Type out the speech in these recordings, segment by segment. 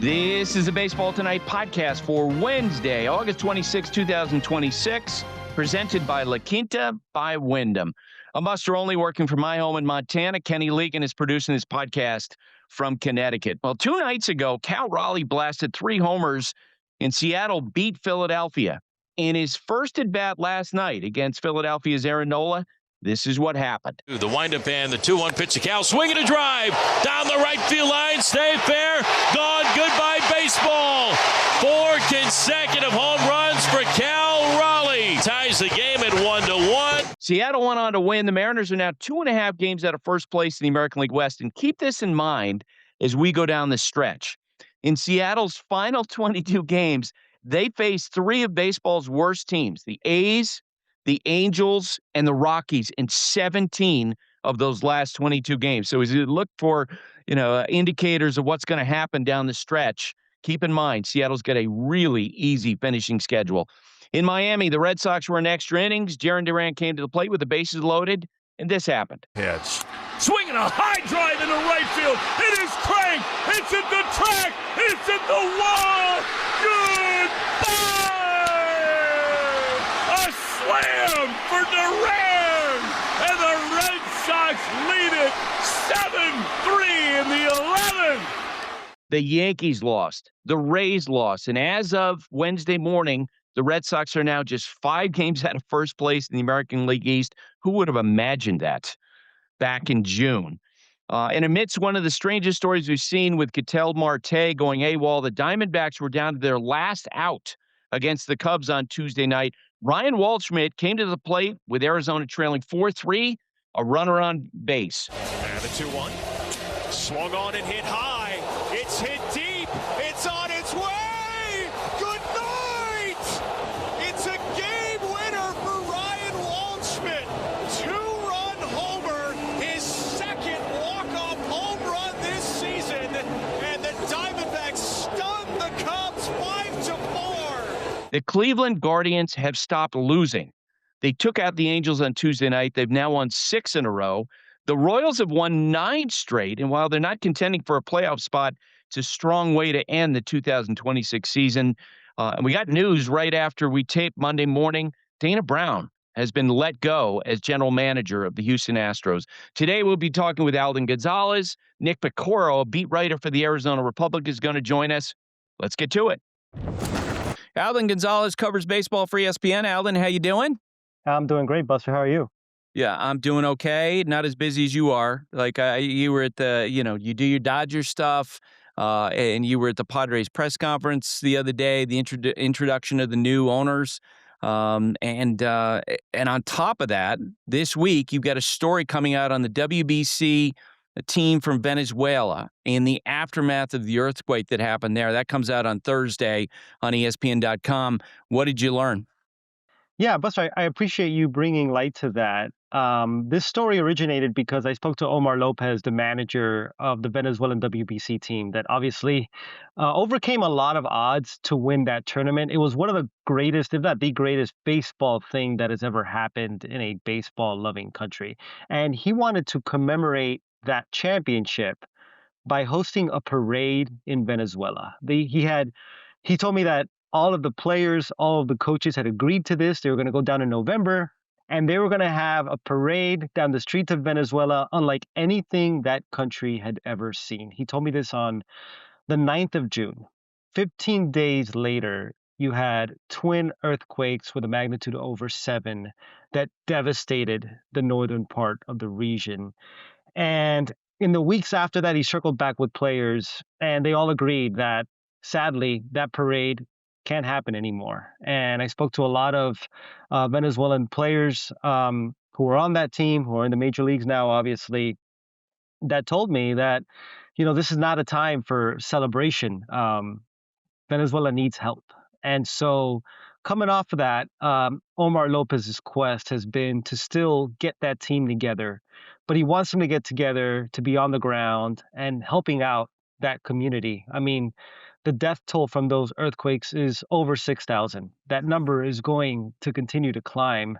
This is the Baseball Tonight podcast for Wednesday, August 26, 2026, presented by La Quinta by Wyndham. I'm Buster Olney, working from my home in Montana. Kenny Legan is producing this podcast from Connecticut. Well, 2 nights ago, Cal Raleigh blasted 3 homers and Seattle beat Philadelphia. In his first at-bat last night against Philadelphia's Aaron Nola, this is what happened. The windup and the 2-1 pitch to Cal. Swinging a drive down the right field line. Stay fair. Gone. Goodbye, baseball. 4 consecutive home runs for Cal Raleigh. Ties the game at 1-1. Seattle went on to win. The Mariners are now 2.5 games out of first place in the American League West. And keep this in mind as we go down the stretch. In Seattle's final 22 games, they faced 3 of baseball's worst teams, the A's, the Angels, and the Rockies in 17 of those last 22 games. So as you look for, indicators of what's going to happen down the stretch, keep in mind Seattle's got a really easy finishing schedule. In Miami, the Red Sox were in extra innings. Jarren Duran came to the plate with the bases loaded, and this happened. Heads. Swinging a high drive into right field. It is cranked. It's at the track. It's at the wall. Goodbye. A slam for Duran, and the Red Sox lead it 7-3 in the 11th. The Yankees lost. The Rays lost. And as of Wednesday morning, the Red Sox are now just 5 games out of first place in the American League East. Who would have imagined that back in June? And amidst one of the strangest stories we've seen with Ketel Marte going AWOL, the Diamondbacks were down to their last out against the Cubs on Tuesday night. Ryan Waldschmidt came to the plate with Arizona trailing 4-3, a runner on base. And the 2-1. Swung on and hit high. It's hit deep. It's on its way. Good night. It's a game winner for Ryan Waldschmidt. 2-run homer, his second walk-off home run this season. And the Diamondbacks stun the Cubs 5-4. The Cleveland Guardians have stopped losing. They took out the Angels on Tuesday night. They've now won 6 in a row. The Royals have won 9 straight, and while they're not contending for a playoff spot, it's a strong way to end the 2026 season. And we got news right after we taped Monday morning. Dana Brown has been let go as general manager of the Houston Astros. Today, we'll be talking with Alden Gonzalez. Nick Piecoro, a beat writer for the Arizona Republic, is going to join us. Let's get to it. Alden Gonzalez covers baseball for ESPN. Alden, how you doing? I'm doing great, Buster. How are you? Yeah, I'm doing okay. Not as busy as you are. Like you were at the, you do your Dodgers stuff, and you were at the Padres press conference the other day, the introduction of the new owners. And on top of that, this week, you've got a story coming out on the WBC, a team from Venezuela, in the aftermath of the earthquake that happened there. That comes out on Thursday on ESPN.com. What did you learn? Yeah, Buster, I appreciate you bringing light to that. This story originated because I spoke to Omar Lopez, the manager of the Venezuelan WBC team that obviously overcame a lot of odds to win that tournament. It was one of the greatest, if not the greatest, baseball thing that has ever happened in a baseball-loving country. And he wanted to commemorate that championship by hosting a parade in Venezuela. He told me that all of the players, all of the coaches had agreed to this. They were going to go down in November, and they were going to have a parade down the streets of Venezuela unlike anything that country had ever seen. He told me this on the 9th of June. 15 days later, you had twin earthquakes with a magnitude of over 7 that devastated the northern part of the region. And in the weeks after that, he circled back with players, and they all agreed that, sadly, that parade can't happen anymore. And I spoke to a lot of Venezuelan players who are on that team, who are in the major leagues now, obviously, that told me that, this is not a time for celebration. Venezuela needs help. And so coming off of that, Omar Lopez's quest has been to still get that team together, but he wants them to get together to be on the ground and helping out that community. I mean, the death toll from those earthquakes is over 6,000. That number is going to continue to climb.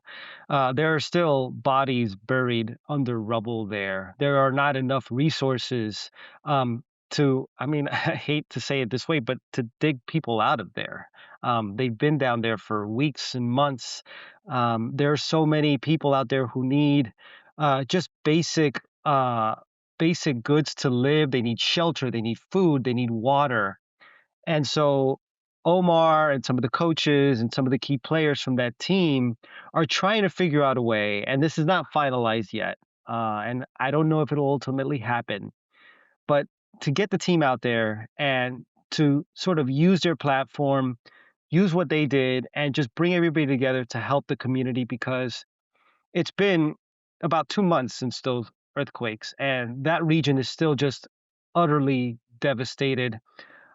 There are still bodies buried under rubble there. There are not enough resources to to, I mean, I hate to say it this way, but to dig people out of there. They've been down there for weeks and months. There are so many people out there who need just basic goods to live. They need shelter, they need food, they need water. And so Omar and some of the coaches and some of the key players from that team are trying to figure out a way, and this is not finalized yet. And I don't know if it'll ultimately happen, but to get the team out there and to sort of use their platform, use what they did, and just bring everybody together to help the community because it's been about 2 months since those earthquakes, and that region is still just utterly devastated.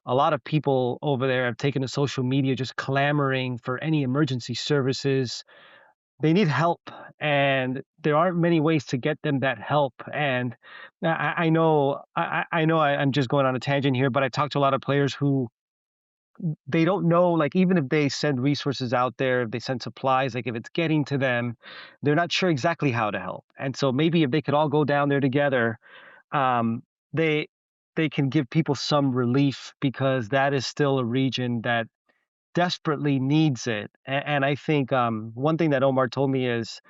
A lot of people over there have taken to social media just clamoring for any emergency services. They need help, and there aren't many ways to get them that help. And I'm just going on a tangent here, but I talked to a lot of players who they don't know, like even if they send resources out there, if they send supplies, like if it's getting to them, they're not sure exactly how to help. And so maybe if they could all go down there together, um, they they can give people some relief because that is still a region that desperately needs it. And I think one thing that Omar told me is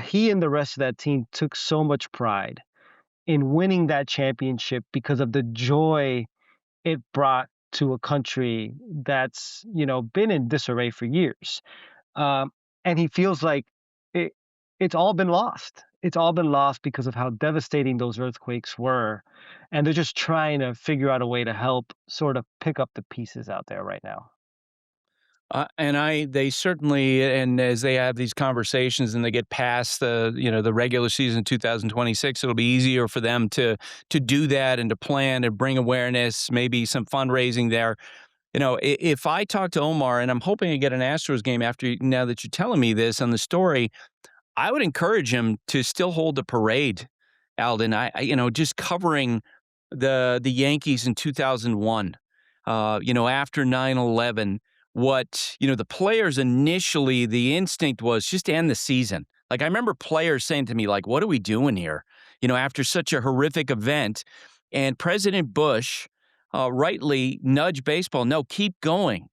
he and the rest of that team took so much pride in winning that championship because of the joy it brought to a country that's been in disarray for years. Um, and he feels like it, it's all been lost. It's all been lost because of how devastating those earthquakes were. And they're just trying to figure out a way to help sort of pick up the pieces out there right now. They certainly, and as they have these conversations and they get past the regular season 2026, it'll be easier for them to do that and to plan and bring awareness, maybe some fundraising there. If I talk to Omar, and I'm hoping to get an Astros game now that you're telling me this on the story, I would encourage him to still hold a parade, Alden. Just covering the Yankees in 2001. After 9/11, the players initially, the instinct was just to end the season. Like I remember players saying to me, like, "What are we doing here?" After such a horrific event, and President Bush rightly nudged baseball, no, keep going.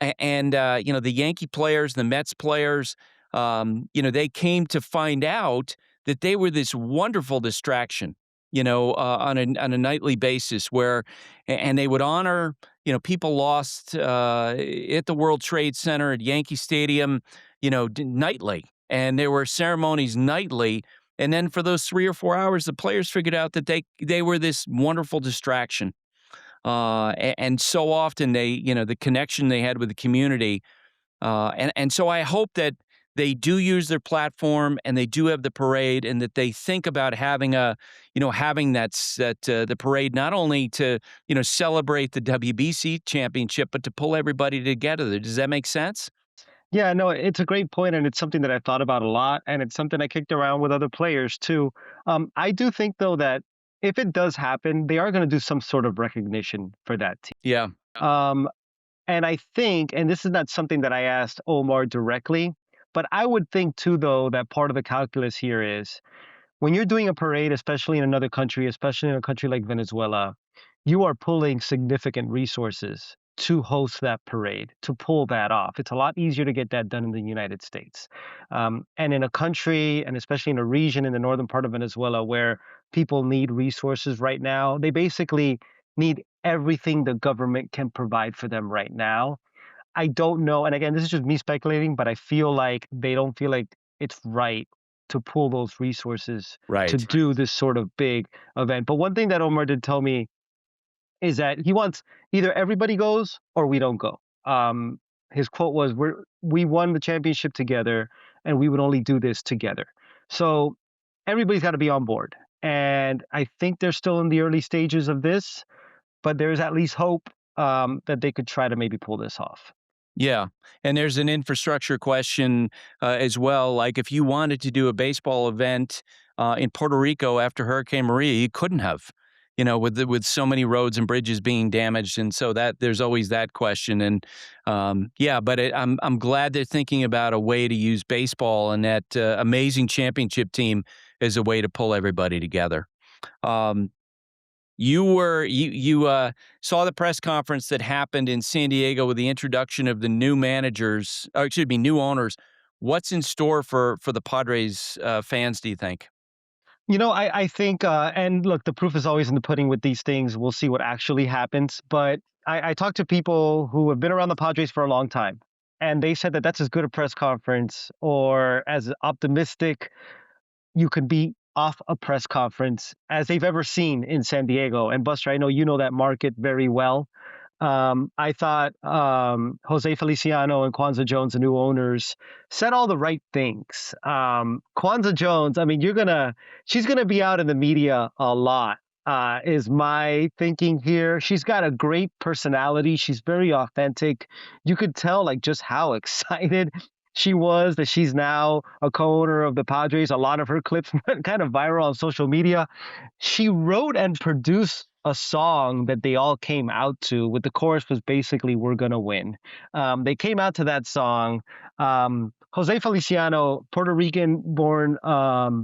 The Yankee players, the Mets players, they came to find out that they were this wonderful distraction, on a nightly basis and they would honor, people lost at the World Trade Center at Yankee Stadium, nightly. And there were ceremonies nightly. And then for those 3 or 4 hours, the players figured out that they were this wonderful distraction. And so often the connection they had with the community. And so I hope that they do use their platform and they do have the parade and that they think about having the parade, not only to, celebrate the WBC championship, but to pull everybody together. Does that make sense? Yeah, no, it's a great point, and it's something that I've thought about a lot, and it's something I kicked around with other players too. I do think though that if it does happen, they are going to do some sort of recognition for that team. Yeah. Um, and I think, and this is not something that I asked Omar directly, but I would think too, though, that part of the calculus here is when you're doing a parade, especially in another country, especially in a country like Venezuela, you are pulling significant resources to host that parade, to pull that off. It's a lot easier to get that done in the United States. And in a country, and especially in a region in the northern part of Venezuela where people need resources right now, they basically need everything the government can provide for them right now. I don't know. And again, this is just me speculating, but I feel like they don't feel like it's right to pull those resources to Right. do this sort of big event. But one thing that Omar did tell me is that he wants either everybody goes or we don't go. His quote was, "We won the championship together, and we would only do this together." So everybody's got to be on board. And I think they're still in the early stages of this, but there's at least hope that they could try to maybe pull this off. Yeah. And there's an infrastructure question as well. Like if you wanted to do a baseball event in Puerto Rico after Hurricane Maria, you couldn't have, with so many roads and bridges being damaged. And so that there's always that question. And but I'm glad they're thinking about a way to use baseball and that amazing championship team as a way to pull everybody together. Um, You saw the press conference that happened in San Diego with the introduction of the new managers, or excuse me, new owners. What's in store for the Padres fans, do you think? I think, and look, the proof is always in the pudding with these things. We'll see what actually happens. But I talked to people who have been around the Padres for a long time, and they said that that's as good a press conference or as optimistic you could be off a press conference as they've ever seen in San Diego. And Buster, I know you know that market very well. I thought Jose Feliciano and Kwanzaa Jones, the new owners, said all the right things. Kwanzaa Jones, I mean, she's gonna be out in the media a lot. Is my thinking here. She's got a great personality. She's very authentic. You could tell like just how excited she was that she's now a co-owner of the Padres. A lot of her clips went kind of viral on social media. She wrote and produced a song that they all came out to with the chorus was basically "We're gonna win." They came out to that song. Jose Feliciano, Puerto Rican born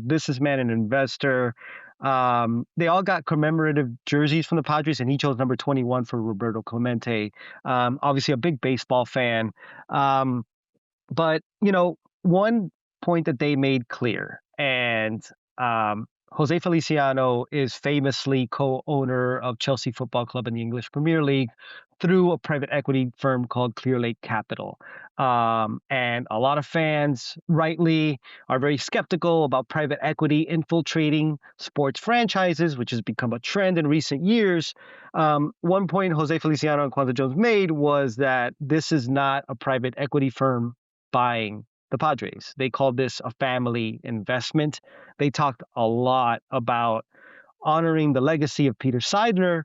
businessman and investor. They all got commemorative jerseys from the Padres, and he chose number 21 for Roberto Clemente. Obviously a big baseball fan. But, one point that they made clear, and Jose Feliciano is famously co-owner of Chelsea Football Club in the English Premier League through a private equity firm called Clear Lake Capital. And a lot of fans, rightly, are very skeptical about private equity infiltrating sports franchises, which has become a trend in recent years. One point Jose Feliciano and Kwanzaa Jones made was that this is not a private equity firm buying the Padres. They called this a family investment. They talked a lot about honoring the legacy of Peter Seidler,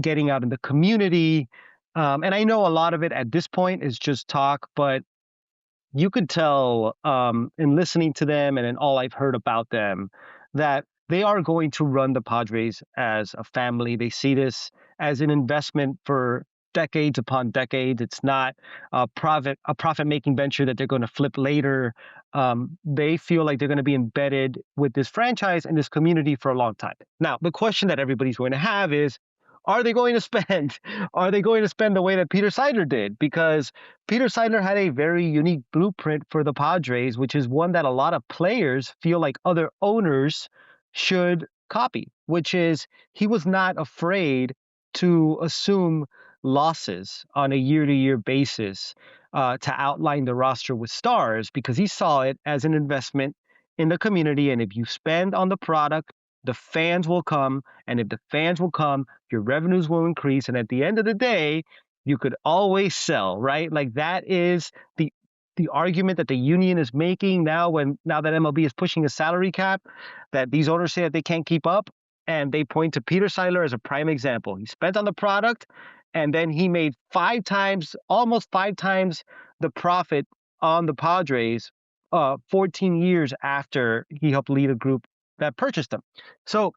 getting out in the community. And I know a lot of it at this point is just talk, but you could tell in listening to them and in all I've heard about them that they are going to run the Padres as a family. They see this as an investment for decades upon decades. It's not a profit-making venture that they're going to flip later. They feel like they're going to be embedded with this franchise and this community for a long time. Now, the question that everybody's going to have is, are they going to spend? Are they going to spend the way that Peter Seidler did? Because Peter Seidler had a very unique blueprint for the Padres, which is one that a lot of players feel like other owners should copy, which is he was not afraid to assume losses on a year-to-year basis to outline the roster with stars because he saw it as an investment in the community. And if you spend on the product, the fans will come. And if the fans will come, your revenues will increase. And at the end of the day, you could always sell, right? Like that is the argument that the union is making now that MLB is pushing a salary cap, that these owners say that they can't keep up. And they point to Peter Seidler as a prime example. He spent on the product, and then he made almost five times the profit on the Padres 14 years after he helped lead a group that purchased them. So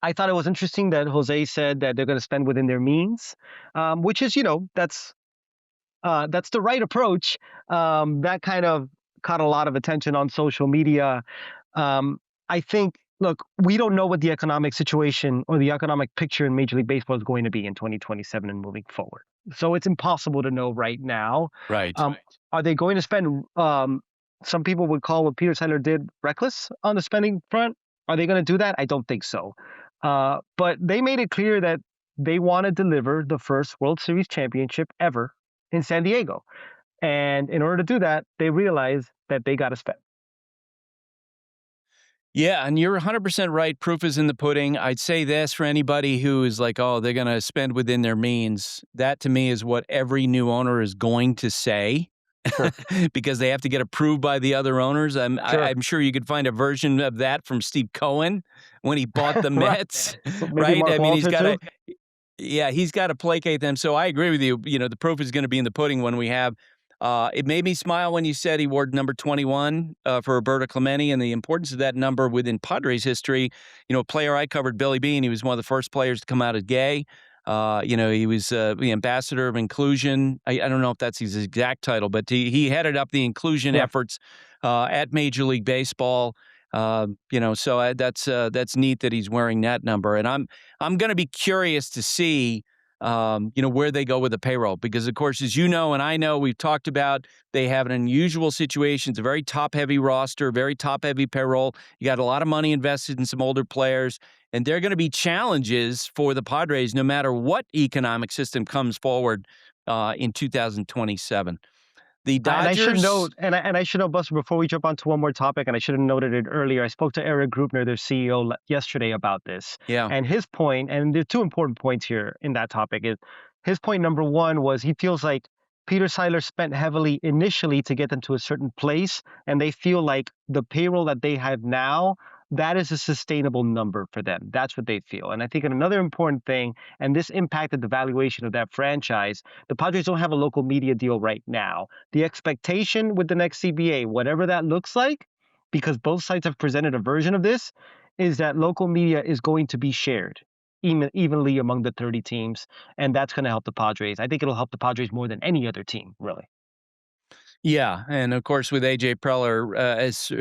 I thought it was interesting that Jose said that they're going to spend within their means, which is, that's the right approach. That kind of caught a lot of attention on social media. I think, look, we don't know what the economic situation or the economic picture in Major League Baseball is going to be in 2027 and moving forward. So it's impossible to know right now. Right. Are they going to spend, some people would call what Peter Seidler did reckless on the spending front? Are they going to do that? I don't think so. But they made it clear that they want to deliver the first World Series championship ever in San Diego. And in order to do that, they realized that they got to spend. Yeah, and you're 100% right. Proof is in the pudding. I'd say this for anybody who is like, oh, they're going to spend within their means. That to me is what every new owner is going to say. Sure. Because they have to get approved by the other owners. I'm sure you could find a version of that from Steve Cohen when he bought the Mets, right? I mean, he's got to placate them. So I agree with you. The proof is going to be in the pudding when we have. It made me smile when you said he wore number 21 for Roberto Clemente and the importance of that number within Padres history. A player I covered, Billy Beane, he was one of the first players to come out as gay. He was the ambassador of inclusion. I don't know if that's his exact title, but he headed up the inclusion efforts at Major League Baseball. So that's neat that he's wearing that number. And I'm going to be curious to see, where they go with the payroll, because, of course, as you know, and I know, we've talked about, they have an unusual situation. It's a very top-heavy roster, very top-heavy payroll. You got a lot of money invested in some older players, and there are going to be challenges for the Padres no matter what economic system comes forward in 2027. The And I should Dodgers. note, and I should note, Buster, before we jump on to one more topic, and I should have noted it earlier. I spoke to Eric Grupner, their CEO, yesterday about this. Yeah. And his point, and there are two important points here in that topic, is his point number one was he feels like Peter Seiler spent heavily initially to get them to a certain place, and they feel like the payroll that they have now, that is a sustainable number for them. That's what they feel. And I think another important thing, and this impacted the valuation of that franchise, the Padres don't have a local media deal right now. The expectation with the next CBA, whatever that looks like, because both sides have presented a version of this, is that local media is going to be shared evenly among the 30 teams, and that's going to help the Padres. I think it'll help the Padres more than any other team, really. Yeah, and of course with AJ Preller as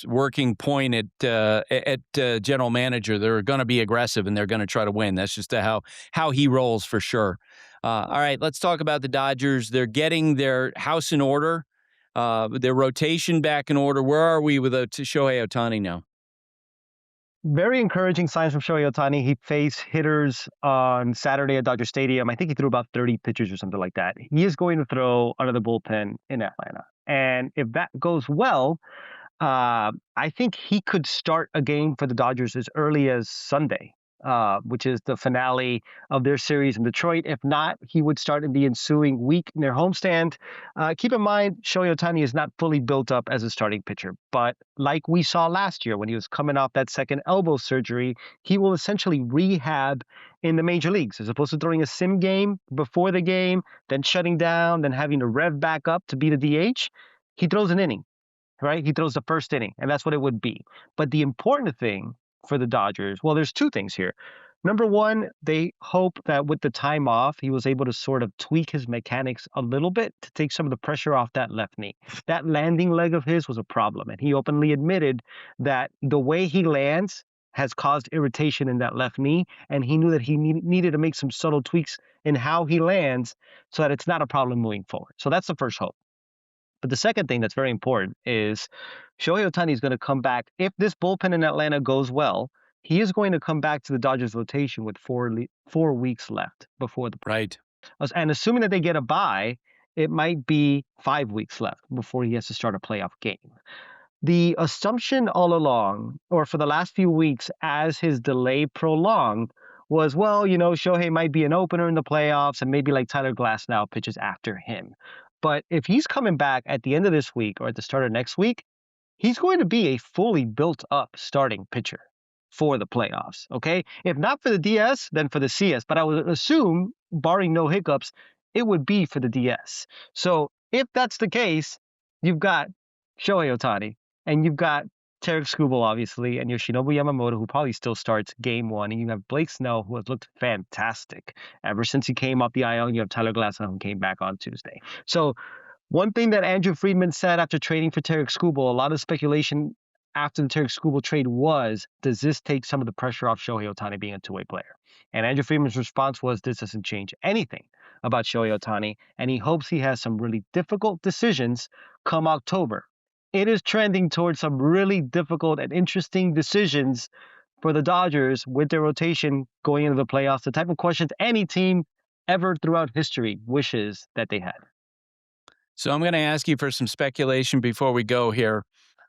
working point at general manager, they're going to be aggressive and they're going to try to win. That's just how he rolls for sure. All right, let's talk about the Dodgers. They're getting their house in order, their rotation back in order. Where are we with Shohei Ohtani now? Very encouraging signs from Shohei Ohtani. He faced hitters on Saturday at Dodger Stadium. I think he threw about 30 pitches or something like that. He is going to throw under the bullpen in Atlanta. And if that goes well, I think he could start a game for the Dodgers as early as Sunday, which is the finale of their series in Detroit. If not, he would start in the ensuing week in their homestand. Keep in mind, Shohei Ohtani is not fully built up as a starting pitcher, but like we saw last year when he was coming off that second elbow surgery, he will essentially rehab in the major leagues, as opposed to throwing a sim game before the game, then shutting down, then having to rev back up to be the DH. He throws an inning, right? He throws the first inning, and that's what it would be. But the important thing for the Dodgers, well, there's two things here. Number one, they hope that with the time off, he was able to sort of tweak his mechanics a little bit to take some of the pressure off that left knee. That landing leg of his was a problem, and he openly admitted that the way he lands has caused irritation in that left knee, and he knew that he needed to make some subtle tweaks in how he lands so that it's not a problem moving forward. So that's the first hope. But the second thing that's very important is Shohei Ohtani is going to come back. If this bullpen in Atlanta goes well, he is going to come back to the Dodgers rotation with 4 weeks left before the right. And assuming that they get a bye, it might be 5 weeks left before he has to start a playoff game. The assumption all along, or for the last few weeks as his delay prolonged, was, well, Shohei might be an opener in the playoffs and maybe like Tyler Glasnow pitches after him. But if he's coming back at the end of this week or at the start of next week, he's going to be a fully built up starting pitcher for the playoffs, okay? If not for the DS, then for the CS. But I would assume, barring no hiccups, it would be for the DS. So if that's the case, you've got Shohei Ohtani, and you've got Tarek Skubal, obviously, and Yoshinobu Yamamoto, who probably still starts game one. And you have Blake Snell, who has looked fantastic ever since he came off the IL. And you have Tyler Glasnow, who came back on Tuesday. So one thing that Andrew Friedman said after trading for Tarek Skubal, a lot of speculation after the Tarek Skubal trade was, does this take some of the pressure off Shohei Ohtani being a two-way player? And Andrew Friedman's response was, this doesn't change anything about Shohei Ohtani, and he hopes he has some really difficult decisions come October. It is trending towards some really difficult and interesting decisions for the Dodgers with their rotation going into the playoffs, the type of questions any team ever throughout history wishes that they had. So I'm going to ask you for some speculation before we go here.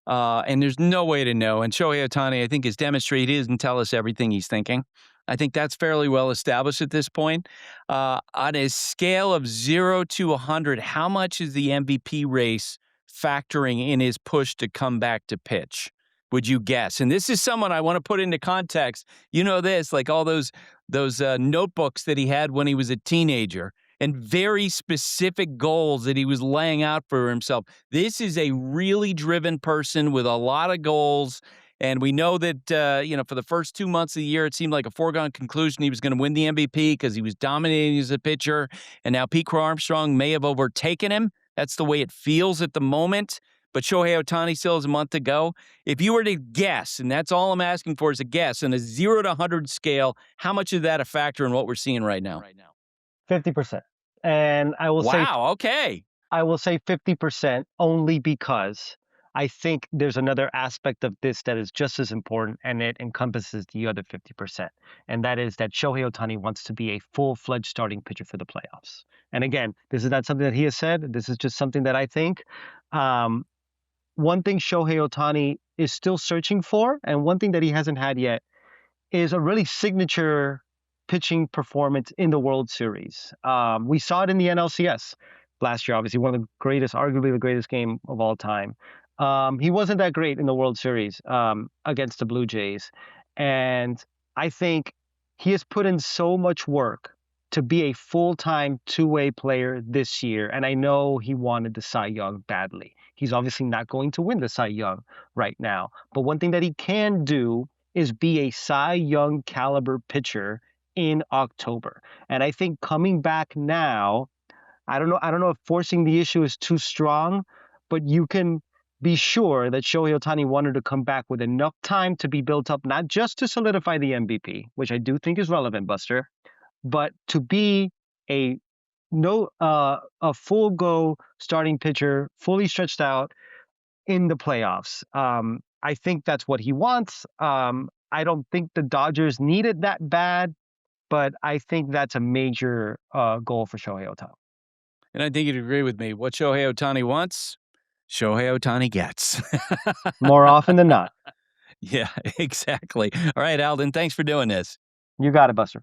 And there's no way to know. And Shohei Ohtani, I think, has demonstrated he doesn't tell us everything he's thinking. I think that's fairly well established at this point. On a scale of 0 to 100, how much is the MVP race factoring in his push to come back to pitch, would you guess? And this is someone I want to put into context. You know this, like all those notebooks that he had when he was a teenager and very specific goals that he was laying out for himself. This is a really driven person with a lot of goals. And we know that, for the first 2 months of the year, it seemed like a foregone conclusion he was going to win the MVP because he was dominating as a pitcher. And now Pete Crow Armstrong may have overtaken him. That's the way it feels at the moment. but Shohei Ohtani still has a month to go. If you were to guess, and that's all I'm asking for is a guess, on a 0 to 100 scale, how much is that a factor in what we're seeing right now? 50%. And I will say Wow, okay. 50% only because I think there's another aspect of this that is just as important, and it encompasses the other 50%. And that is that Shohei Ohtani wants to be a full-fledged starting pitcher for the playoffs. And again, this is not something that he has said. This is just something that I think. One thing Shohei Ohtani is still searching for, and one thing that he hasn't had yet, is a really signature pitching performance in the World Series. We saw it in the NLCS last year, obviously one of the greatest, arguably the greatest game of all time. He wasn't that great in the World Series against the Blue Jays. And I think he has put in so much work to be a full-time two-way player this year. And I know he wanted the Cy Young badly. He's obviously not going to win the Cy Young right now. But one thing that he can do is be a Cy Young caliber pitcher in October. And I think coming back now, I don't know if forcing the issue is too strong, but you can be sure that Shohei Ohtani wanted to come back with enough time to be built up, not just to solidify the MVP, which I do think is relevant, Buster, but to be a full go starting pitcher, fully stretched out in the playoffs. I think that's what he wants. I don't think the Dodgers need it that bad, but I think that's a major goal for Shohei Ohtani. And I think you'd agree with me. What Shohei Ohtani wants, Shohei Ohtani gets. More often than not. Yeah, exactly. All right, Alden, thanks for doing this. You got it, Buster.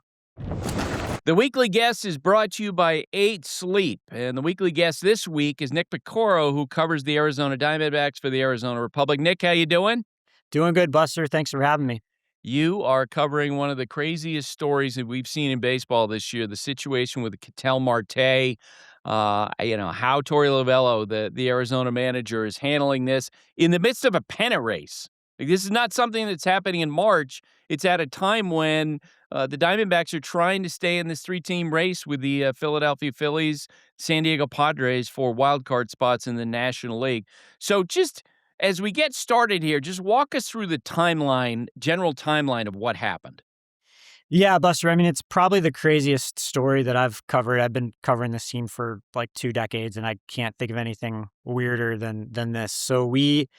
The weekly guest is brought to you by 8 Sleep. And the weekly guest this week is Nick Piecoro, who covers the Arizona Diamondbacks for the Arizona Republic. Nick, how you doing? Doing good, Buster. Thanks for having me. You are covering one of the craziest stories that we've seen in baseball this year, the situation with Ketel Marte, how Torey Lovullo, the Arizona manager, is handling this in the midst of a pennant race. Like, this is not something that's happening in March. It's at a time when the Diamondbacks are trying to stay in this 3-team race with the Philadelphia Phillies, San Diego Padres for wildcard spots in the National League. So just as we get started here, just walk us through the general timeline of what happened. Yeah, Buster. I mean, it's probably the craziest story that I've covered. I've been covering this team for like 2 decades, and I can't think of anything weirder than this. So we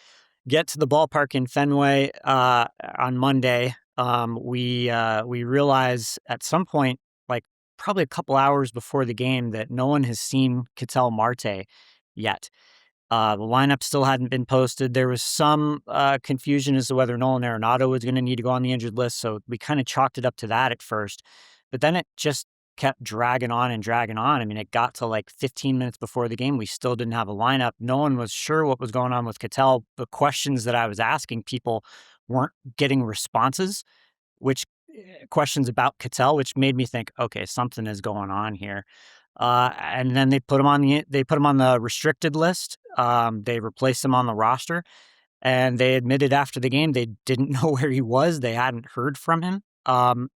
get to the ballpark in Fenway on Monday. We realize at some point, like probably a couple hours before the game, that no one has seen Ketel Marte yet. The lineup still hadn't been posted. There was some confusion as to whether Nolan Arenado was going to need to go on the injured list, so we kind of chalked it up to that at first. But then it just kept dragging on and dragging on. I mean, it got to like 15 minutes before the game. We still didn't have a lineup. No one was sure what was going on with Ketel. The questions that I was asking people weren't getting responses, which questions about Ketel, which made me think, okay, something is going on here. And then they put him on the restricted list. They replaced him on the roster, and they admitted after the game they didn't know where he was. They hadn't heard from him. And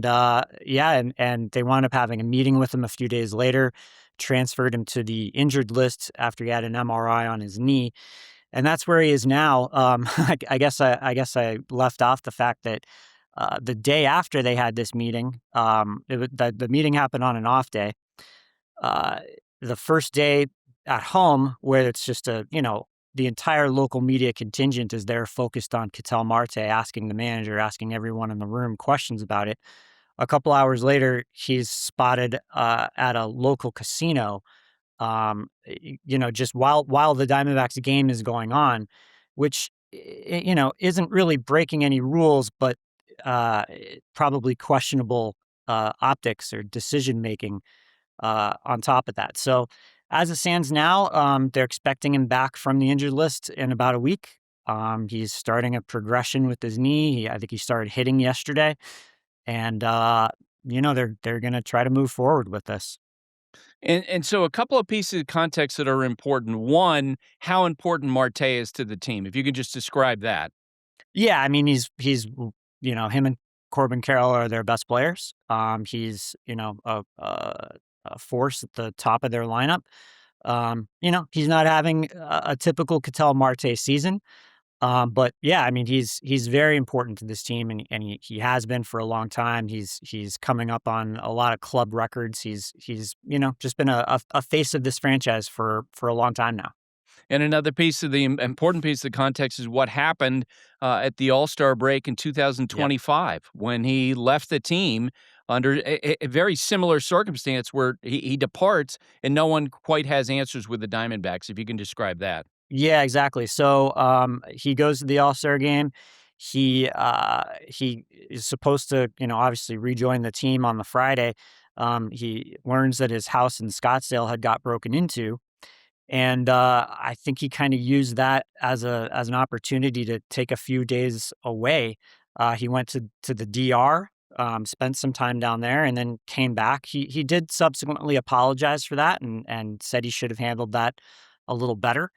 they wound up having a meeting with him a few days later, transferred him to the injured list after he had an MRI on his knee. And that's where he is now. I guess I left off the fact that the day after they had this meeting, the meeting happened on an off day. The first day at home, where it's just the entire local media contingent is there focused on Ketel Marte, asking the manager, asking everyone in the room questions about it. A couple hours later, he's spotted at a local casino, just while the Diamondbacks game is going on, which, isn't really breaking any rules, but probably questionable optics or decision-making on top of that. So as it stands now, they're expecting him back from the injured list in about a week. He's starting a progression with his knee. I think he started hitting yesterday, and they're going to try to move forward with this. And so a couple of pieces of context that are important. One, how important Marte is to the team. If you could just describe that. Yeah, I mean, he's him and Corbin Carroll are their best players. He's a force at the top of their lineup. He's not having a typical Ketel Marte season. But yeah, I mean, he's very important to this team, and he has been for a long time. He's coming up on a lot of club records. He's just been a face of this franchise for a long time now. And another piece of the important piece of the context is what happened at the All-Star break in Yep. 2025 when he left the team under a very similar circumstance where he departs and no one quite has answers with the Diamondbacks, if you can describe that. Yeah, exactly. So he goes to the All-Star game. He is supposed to, obviously rejoin the team on the Friday. He learns that his house in Scottsdale had got broken into. And I think he kind of used that as an opportunity to take a few days away. He went to the DR, spent some time down there, and then came back. He did subsequently apologize for that and said he should have handled that a little better.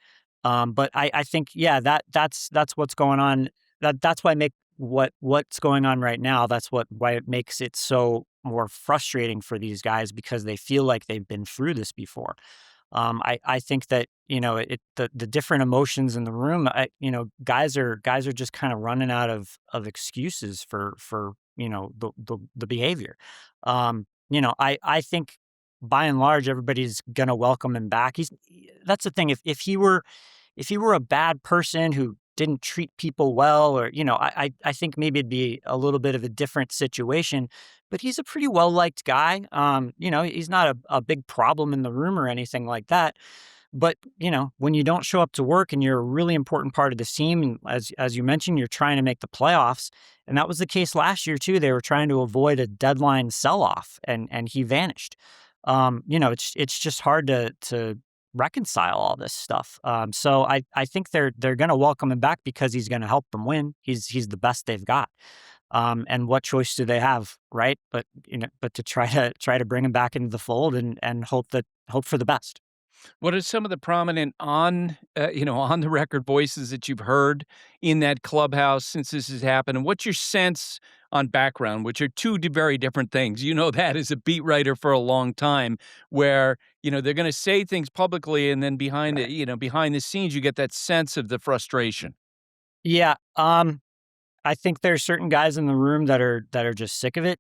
But I think that's what's going on. That's why what's going on right now. That's why it makes it so more frustrating for these guys because they feel like they've been through this before. I think that the different emotions in the room. Guys are just kind of running out of excuses for the behavior. I think by and large everybody's gonna welcome him back. That's the thing. If he were a bad person who didn't treat people well, or I think maybe it'd be a little bit of a different situation. But he's a pretty well liked guy. He's not a big problem in the room or anything like that. But when you don't show up to work and you're a really important part of the team, and as you mentioned, you're trying to make the playoffs, and that was the case last year too. They were trying to avoid a deadline sell off, and he vanished. It's just hard to reconcile all this stuff. So I think they're going to welcome him back because he's going to help them win. He's the best they've got. And what choice do they have, right? But to try to bring him back into the fold and hope for the best. What are some of the prominent on the record voices that you've heard in that clubhouse since this has happened? And what's your sense on background, which are two very different things? You know that as a beat writer for a long time, where they're going to say things publicly, and then behind the scenes, you get that sense of the frustration. Yeah. I think there's certain guys in the room that are just sick of it.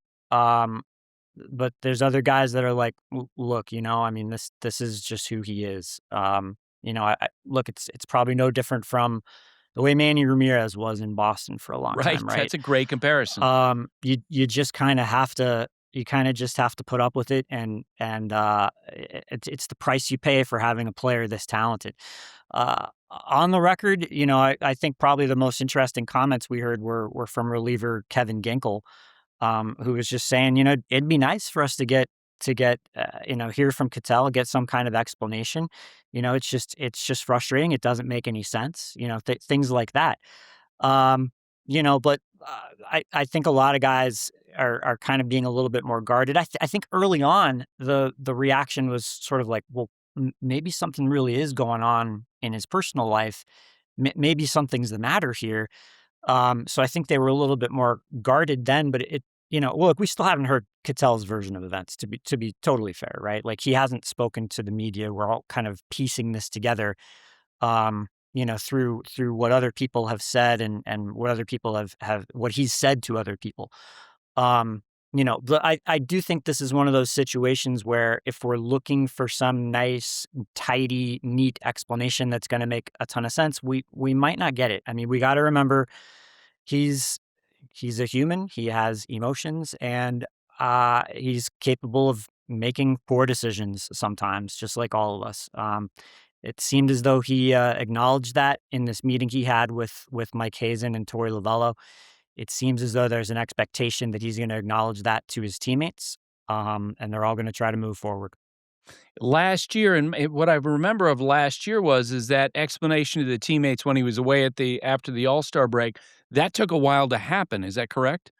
But there's other guys that are like, look, I mean, this is just who he is. Look, it's probably no different from the way Manny Ramirez was in Boston for a long Right. time, right? That's a great comparison. You just kind of have to. You kind of just have to put up with it, and it's the price you pay for having a player this talented. On the record, I think probably the most interesting comments we heard were from reliever Kevin Ginkel, who was just saying, it'd be nice for us to get hear from Ketel, get some kind of explanation. It's just frustrating. It doesn't make any sense. Things like that. But I think a lot of guys are kind of being a little bit more guarded. I think early on the reaction was sort of like, well, maybe something really is going on in his personal life. Maybe something's the matter here. So I think they were a little bit more guarded then, but look, we still haven't heard Ketel's version of events, to be totally fair, right? Like, he hasn't spoken to the media. We're all kind of piecing this together, through what other people have said and what other people have what he's said to other people. I do think this is one of those situations where if we're looking for some nice, tidy, neat explanation that's going to make a ton of sense, we might not get it. I mean, we got to remember he's a human. He has emotions, and he's capable of making poor decisions sometimes, just like all of us. It seemed as though he acknowledged that in this meeting he had with Mike Hazen and Torey Lovullo. It seems as though there's an expectation that he's going to acknowledge that to his teammates, and they're all going to try to move forward. Last year, and what I remember of last year is that explanation to the teammates when he was away after the All-Star break. That took a while to happen. Is that correct?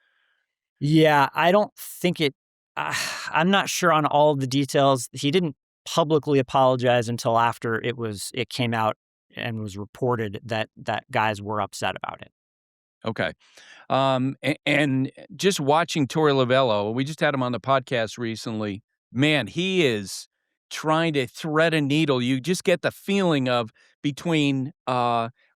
Yeah, I don't think it. I'm not sure on all the details. He didn't publicly apologize until after it came out and was reported that guys were upset about it. Okay. And just watching Torey Lovullo, we just had him on the podcast recently. Man, he is trying to thread a needle. You just get the feeling of between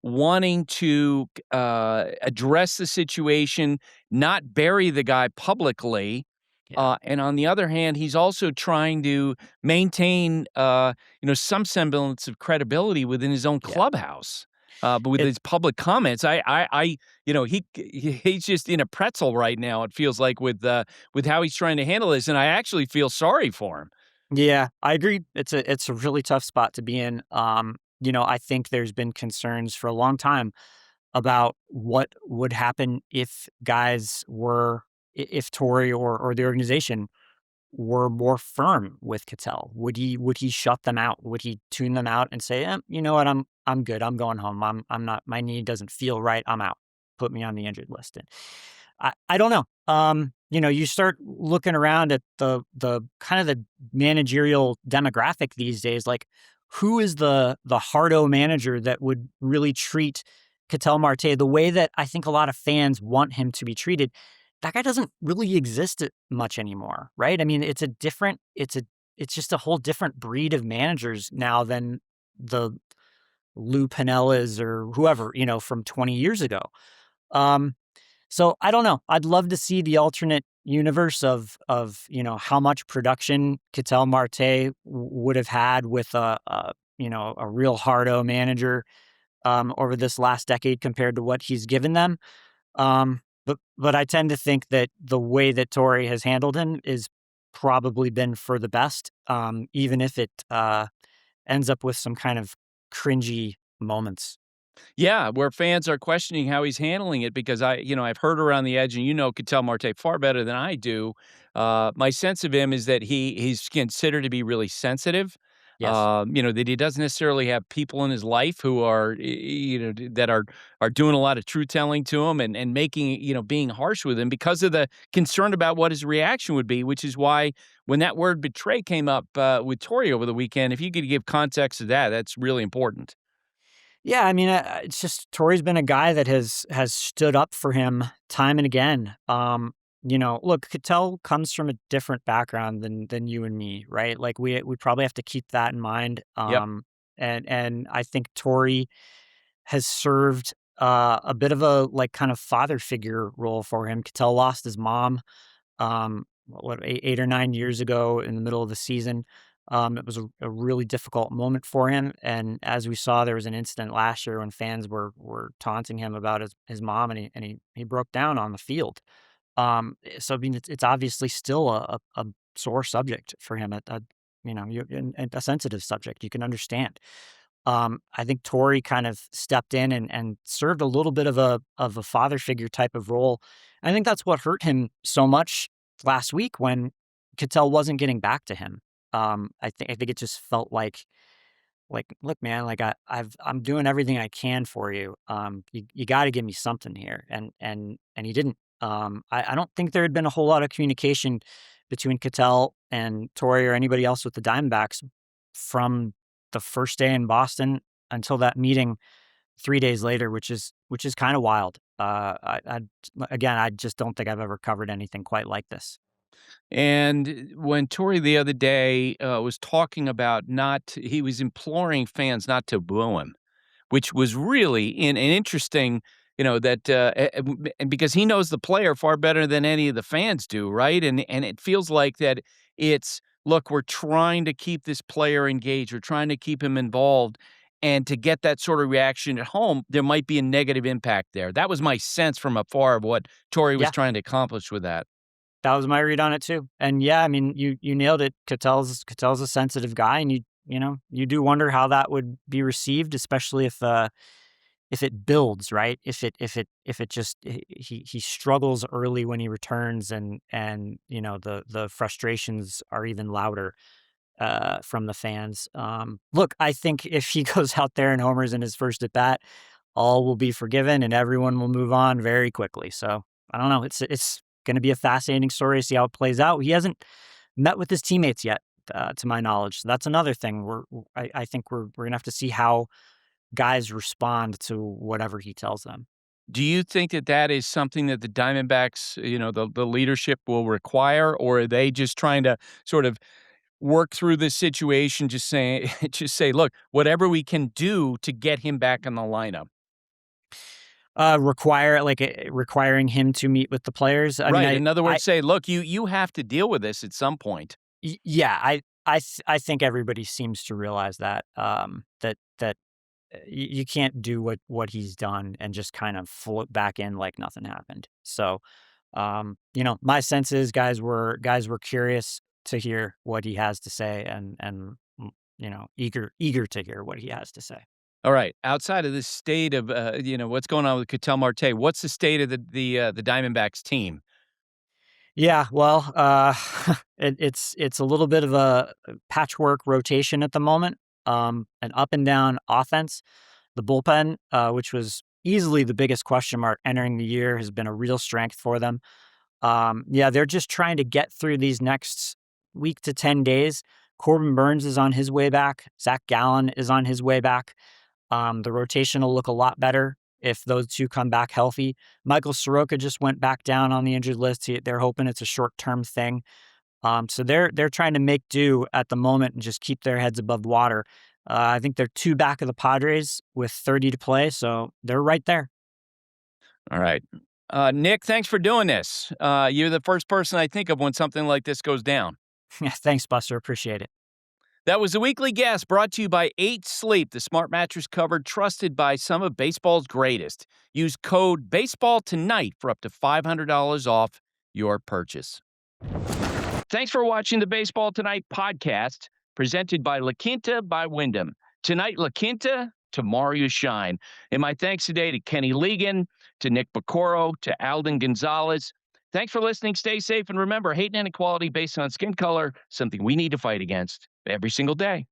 wanting to address the situation, not bury the guy publicly. Yeah. And on the other hand, he's also trying to maintain, some semblance of credibility within his own Yeah. clubhouse. But with It his public comments, he's just in a pretzel right now. It feels like with how he's trying to handle this, and I actually feel sorry for him. Yeah, I agree. It's a really tough spot to be in. I think there's been concerns for a long time about what would happen if guys were if Torey or the organization were more firm with Ketel. Would he shut them out? Would he tune them out and say, you know what, I'm good. I'm going home. I'm not, my knee doesn't feel right. I'm out. Put me on the injured list. And I don't know. You start looking around at the kind of the managerial demographic these days, like who is the hardo manager that would really treat Ketel Marte the way that I think a lot of fans want him to be treated. That guy doesn't really exist much anymore, right? I mean, it's just a whole different breed of managers now than the Lou Pinellas or whoever, from 20 years ago. So I don't know. I'd love to see the alternate universe of how much production Ketel Marte would have had with a real hardo manager over this last decade compared to what he's given them. But I tend to think that the way that Torey has handled him is probably been for the best, even if it ends up with some kind of cringy moments. Yeah, where fans are questioning how he's handling it because I've heard around the edge, and Ketel Marte far better than I do. My sense of him is that he's considered to be really sensitive. Yes. That he doesn't necessarily have people in his life who are, that are doing a lot of truth telling to him and making, being harsh with him because of the concern about what his reaction would be, which is why when that word betray came up with Torey over the weekend, if you could give context to that, that's really important. Yeah, I mean, it's just Torey's been a guy that has stood up for him time and again. Look, Ketel comes from a different background than you and me, right? Like we probably have to keep that in mind. Yep. And I think Torey has served a bit of a like kind of father figure role for him. Ketel lost his mom 8 or 9 years ago in the middle of the season. It was a really difficult moment for him, and as we saw, there was an incident last year when fans were taunting him about his mom, and he broke down on the field. So I mean, it's obviously still a sore subject for him, and a sensitive subject. You can understand. I think Torey kind of stepped in and served a little bit of a father figure type of role. I think that's what hurt him so much last week when Ketel wasn't getting back to him. I think it just felt like, look, man, like I'm doing everything I can for you. You got to give me something here, and he didn't. I don't think there had been a whole lot of communication between Ketel and Torey or anybody else with the Diamondbacks from the first day in Boston until that meeting 3 days later, which is kind of wild. I just don't think I've ever covered anything quite like this. And when Torey the other day was talking about he was imploring fans not to boo him, which was really an interesting, that and because he knows the player far better than any of the fans do, right? And it feels like that it's look, we're trying to keep this player engaged, we're trying to keep him involved. And to get that sort of reaction at home, there might be a negative impact there. That was my sense from afar of what Torey was Yeah. trying to accomplish with that. That was my read on it too. And yeah, I mean, you nailed it. Ketel's a sensitive guy, and you do wonder how that would be received, especially if it builds, right? If it just he struggles early when he returns, and the frustrations are even louder from the fans. Look, I think if he goes out there and homers in his first at bat, all will be forgiven and everyone will move on very quickly. So I don't know. It's going to be a fascinating story to see how it plays out. He hasn't met with his teammates yet, to my knowledge. So that's another thing. I think we're going to have to see how guys respond to whatever he tells them. Do you think that that is something that the Diamondbacks, the leadership will require, or are they just trying to sort of work through this situation? Just say, look, whatever we can do to get him back in the lineup. Requiring him to meet with the players. I Right. mean, In other words, say, look, you have to deal with this at some point. Yeah, I think everybody seems to realize that that you can't do what he's done and just kind of float back in like nothing happened. So, my sense is guys were curious to hear what he has to say and eager to hear what he has to say. All right. Outside of this state of what's going on with Ketel Marte, what's the state of the Diamondbacks team? Yeah, well, it's a little bit of a patchwork rotation at the moment. An up and down offense. The bullpen, which was easily the biggest question mark entering the year, has been a real strength for them. They're just trying to get through these next week to 10 days. Corbin Burns is on his way back. Zach Gallen is on his way back. The rotation will look a lot better if those two come back healthy. Michael Soroka just went back down on the injured list. They're hoping it's a short-term thing. So they're trying to make do at the moment and just keep their heads above water. I think they're 2 back of the Padres with 30 to play, so they're right there. All right. Nick, thanks for doing this. You're the first person I think of when something like this goes down. Yeah, thanks, Buster. Appreciate it. That was the Weekly Guest, brought to you by 8 Sleep, the smart mattress cover trusted by some of baseball's greatest. Use code BASEBALL tonight for up to $500 off your purchase. Thanks for watching the Baseball Tonight podcast, presented by La Quinta by Wyndham. Tonight, La Quinta, tomorrow you shine. And my thanks today to Kenny Ligon, to Nick Piecoro, to Alden Gonzalez. Thanks for listening. Stay safe. And remember, hate and inequality based on skin color, something we need to fight against every single day.